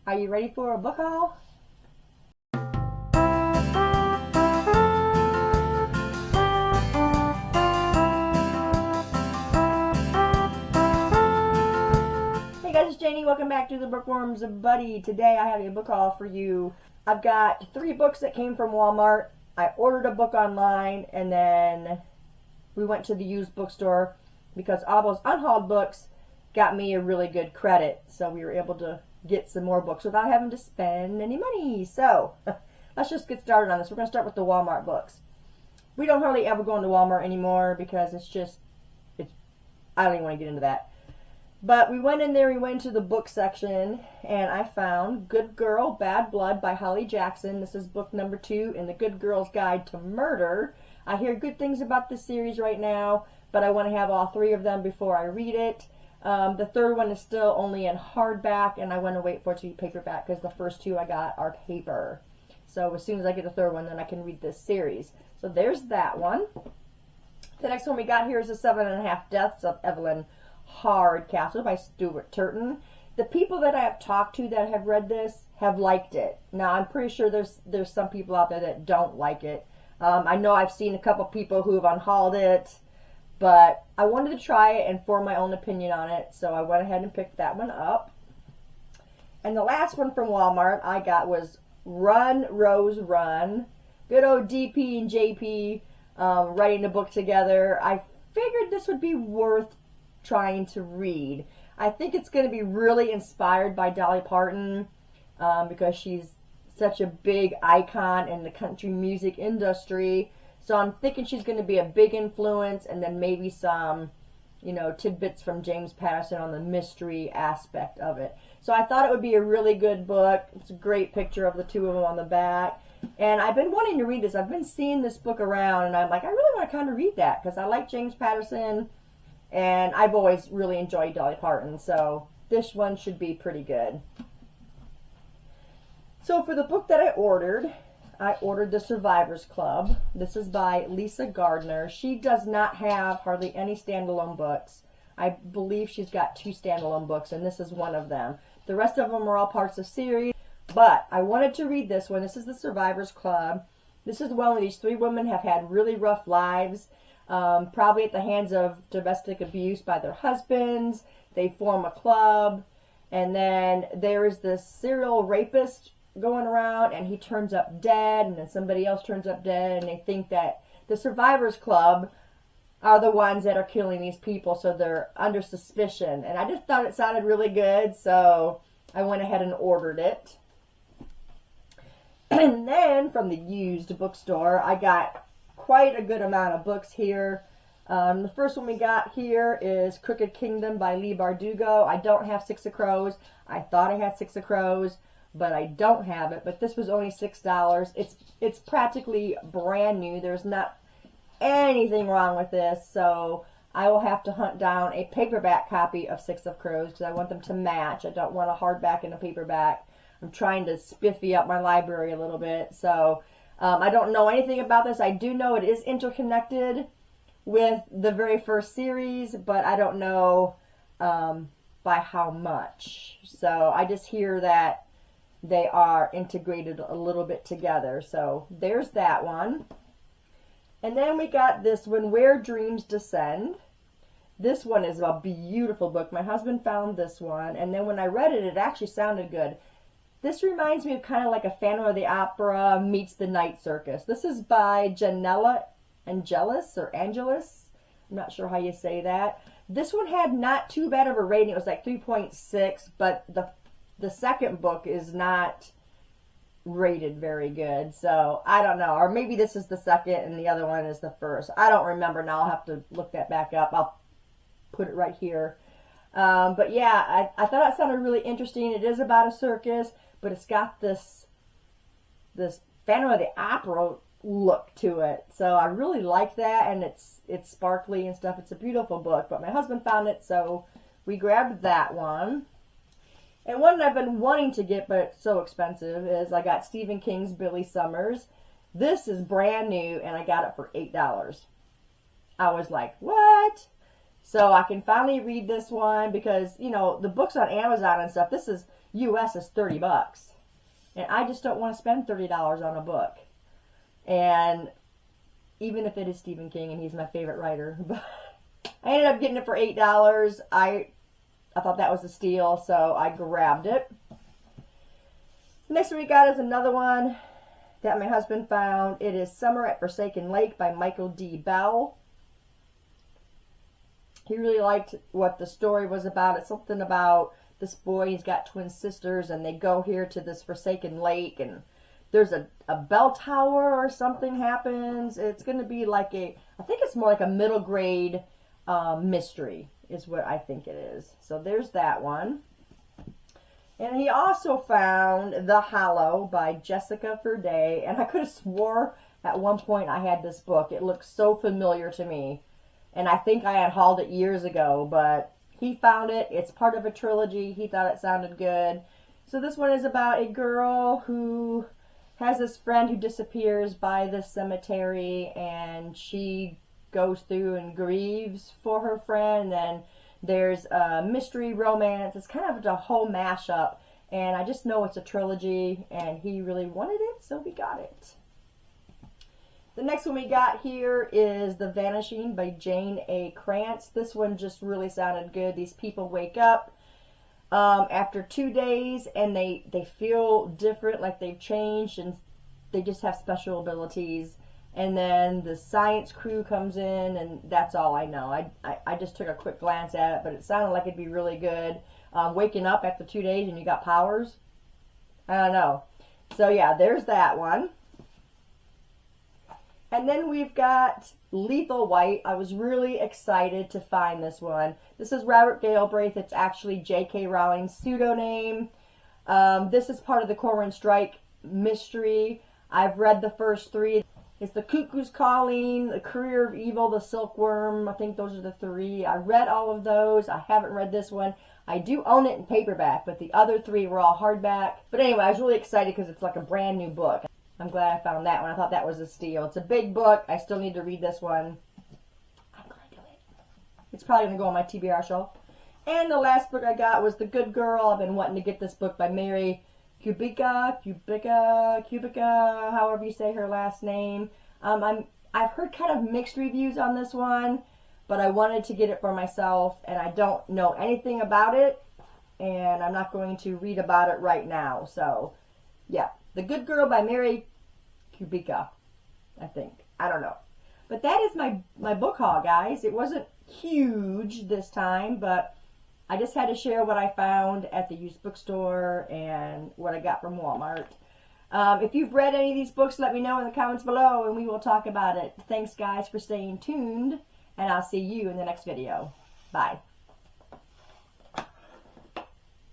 Are you ready for a book haul? Hey guys, it's Janie. Welcome back to the Bookworms Buddy. Today I have a book haul for you. I've got 3 books that came from Walmart. I ordered a book online and then we went to the used bookstore because all those unhauled books got me a really good credit. So we were able to get some more books without having to spend any money. So let's just get started on this. We're going to start with the Walmart books. We don't hardly ever go into Walmart anymore because I don't even want to get into that. But we went in there, we went to the book section, and I found Good Girl, Bad Blood by Holly Jackson. This is book number 2 in the Good Girl's Guide to Murder. I hear good things about this series right now, but I want to have all 3 of them before I read it. The third one is still only in hardback, and I want to wait for it to be paperback because the first 2 I got are paper. So as soon as I get the third one, then I can read this series. So there's that one. The next one we got here is The 7.5 Deaths of Evelyn Hardcastle by Stuart Turton. The people that I have talked to that have read this have liked it. Now I'm pretty sure there's some people out there that don't like it. I know I've seen a couple people who have unhauled it, but I wanted to try it and form my own opinion on it, so I went ahead and picked that one up. And the last one from Walmart I got was Run, Rose, Run. Good old DP and JP writing the book together. I figured this would be worth trying to read. I think it's going to be really inspired by Dolly Parton because she's such a big icon in the country music industry. So I'm thinking she's going to be a big influence, and then maybe some, tidbits from James Patterson on the mystery aspect of it. So I thought it would be a really good book. It's a great picture of the 2 of them on the back. And I've been wanting to read this. I've been seeing this book around, and I'm like, I really want to kind of read that because I like James Patterson. And I've always really enjoyed Dolly Parton, so this one should be pretty good. So for the book that I ordered The Survivors Club. This is by Lisa Gardner. She does not have hardly any standalone books. I believe she's got 2 standalone books, and this is one of them. The rest of them are all parts of series, but I wanted to read this one. This is The Survivors Club. This is one where these 3 women have had really rough lives. Probably at the hands of domestic abuse by their husbands. They form a club, and then there is this serial rapist going around, and he turns up dead, and then somebody else turns up dead, and they think that the Survivors Club are the ones that are killing these people, so they're under suspicion. And I just thought it sounded really good, so I went ahead and ordered it. And then from the used bookstore, I got quite a good amount of books here. The first one we got here is Crooked Kingdom by Leigh Bardugo. I don't have Six of Crows. I thought I had Six of Crows, but I don't have it. But this was only $6. It's practically brand new. There's not anything wrong with this, so I will have to hunt down a paperback copy of Six of Crows because I want them to match. I don't want a hardback and a paperback. I'm trying to spiffy up my library a little bit, so I don't know anything about this. I do know it is interconnected with the very first series, but I don't know by how much. So I just hear that they are integrated a little bit together. So there's that one. And then we got this one, Where Dreams Descend. This one is a beautiful book. My husband found this one, and then when I read it, it actually sounded good. This reminds me of kind of like a Phantom of the Opera meets the Night Circus. This is by Janella Angelis. I'm not sure how you say that. This one had not too bad of a rating. It was like 3.6, but the second book is not rated very good. So I don't know. Or maybe this is the second and the other one is the first. I don't remember now. I'll have to look that back up. I'll put it right here. But yeah, I thought it sounded really interesting. It is about a circus, but it's got this Phantom of the Opera look to it. So I really like that, and it's sparkly and stuff. It's a beautiful book, but my husband found it, so we grabbed that one. And one I've been wanting to get, but it's so expensive, is I got Stephen King's Billy Summers. This is brand new, and I got it for $8. I was like, what? So I can finally read this one because, you know, the books on Amazon and stuff, this is, US is 30 bucks. And I just don't want to spend $30 on a book. And even if it is Stephen King and he's my favorite writer, but I ended up getting it for $8. I thought that was a steal, so I grabbed it. Next one we got is another one that my husband found. It is Summer at Forsaken Lake by Michael D. Bell. He really liked what the story was about. It's something about this boy, he's got twin sisters, and they go here to this forsaken lake, and there's a bell tower or something happens. It's going to be like I think it's more like a middle grade mystery is what I think it is. So there's that one. And he also found The Hollow by Jessica Furday, and I could have swore at one point I had this book. It looks so familiar to me. And I think I had hauled it years ago, but he found it. It's part of a trilogy. He thought it sounded good. So this one is about a girl who has this friend who disappears by this cemetery, and she goes through and grieves for her friend. And there's a mystery romance. It's kind of a whole mashup, and I just know it's a trilogy, and he really wanted it, so we got it. The next one we got here is The Vanishing by Jane A. Krantz. This one just really sounded good. These people wake up after 2 days, and they feel different, like they've changed, and they just have special abilities. And then the science crew comes in, and that's all I know. I just took a quick glance at it, but it sounded like it'd be really good. Waking up after 2 days and you got powers? I don't know. So yeah, there's that one. And then we've got Lethal White. I was really excited to find this one. This is Robert Galbraith. It's actually J.K. Rowling's pseudonym. This is part of the Cormoran Strike mystery. I've read the first 3. It's The Cuckoo's Calling, The Career of Evil, The Silkworm. I think those are the 3. I read all of those. I haven't read this one. I do own it in paperback, but the other 3 were all hardback. But anyway, I was really excited because it's like a brand new book. I'm glad I found that one. I thought that was a steal. It's a big book. I still need to read this one. I'm going to do it. It's probably going to go on my TBR shelf. And the last book I got was The Good Girl. I've been wanting to get this book by Mary Kubica, however you say her last name. I've heard kind of mixed reviews on this one, but I wanted to get it for myself, and I don't know anything about it, and I'm not going to read about it right now. So, yeah. The Good Girl by Mary Kubica, I think. I don't know. But that is my book haul, guys. It wasn't huge this time, but I just had to share what I found at the used bookstore and what I got from Walmart. If you've read any of these books, let me know in the comments below, and we will talk about it. Thanks, guys, for staying tuned, and I'll see you in the next video. Bye.